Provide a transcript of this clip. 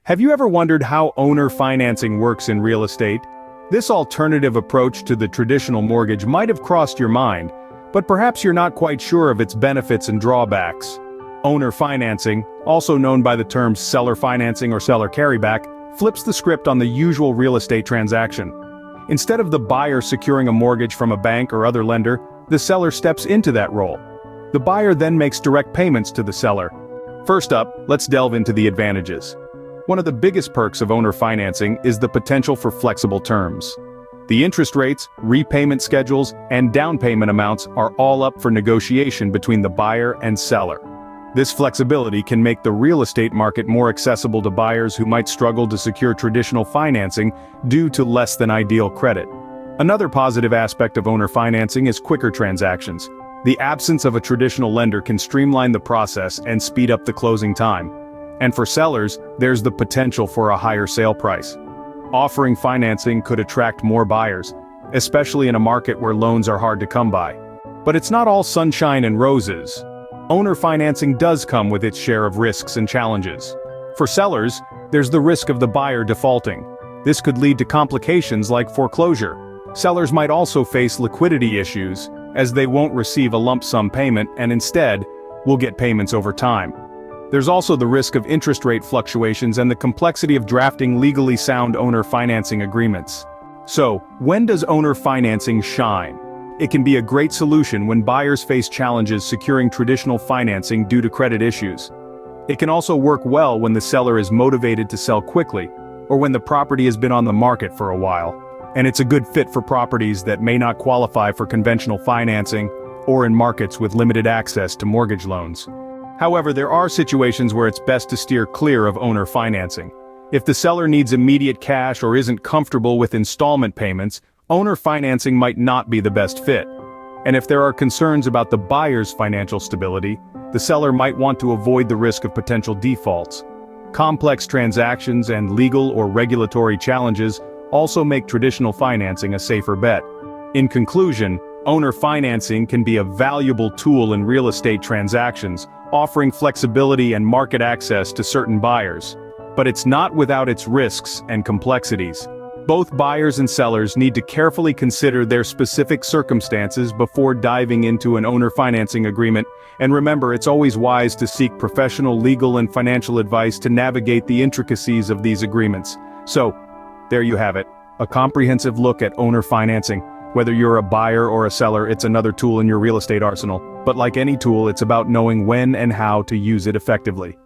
Have you ever wondered how owner financing works in real estate? This alternative approach to the traditional mortgage might have crossed your mind, but perhaps you're not quite sure of its benefits and drawbacks. Owner financing, also known by the terms seller financing or seller carryback, flips the script on the usual real estate transaction. Instead of the buyer securing a mortgage from a bank or other lender, the seller steps into that role. The buyer then makes direct payments to the seller. First up, let's delve into the advantages. One of the biggest perks of owner financing is the potential for flexible terms. The interest rates, repayment schedules, and down payment amounts are all up for negotiation between the buyer and seller. This flexibility can make the real estate market more accessible to buyers who might struggle to secure traditional financing due to less than ideal credit. Another positive aspect of owner financing is quicker transactions. The absence of a traditional lender can streamline the process and speed up the closing time. And for sellers, there's the potential for a higher sale price. Offering financing could attract more buyers, especially in a market where loans are hard to come by. But it's not all sunshine and roses. Owner financing does come with its share of risks and challenges. For sellers, there's the risk of the buyer defaulting. This could lead to complications like foreclosure. Sellers might also face liquidity issues, as they won't receive a lump sum payment and instead will get payments over time. There's also the risk of interest rate fluctuations and the complexity of drafting legally sound owner financing agreements. So, when does owner financing shine? It can be a great solution when buyers face challenges securing traditional financing due to credit issues. It can also work well when the seller is motivated to sell quickly, or when the property has been on the market for a while. And it's a good fit for properties that may not qualify for conventional financing, or in markets with limited access to mortgage loans. However, there are situations where it's best to steer clear of owner financing. If the seller needs immediate cash or isn't comfortable with installment payments, owner financing might not be the best fit. And if there are concerns about the buyer's financial stability, the seller might want to avoid the risk of potential defaults. Complex transactions and legal or regulatory challenges also make traditional financing a safer bet. In conclusion, owner financing can be a valuable tool in real estate transactions, offering flexibility and market access to certain buyers. But it's not without its risks and complexities. Both buyers and sellers need to carefully consider their specific circumstances before diving into an owner financing agreement, and remember, it's always wise to seek professional legal and financial advice to navigate the intricacies of these agreements. So, there you have it, a comprehensive look at owner financing. Whether you're a buyer or a seller, it's another tool in your real estate arsenal. But like any tool, it's about knowing when and how to use it effectively.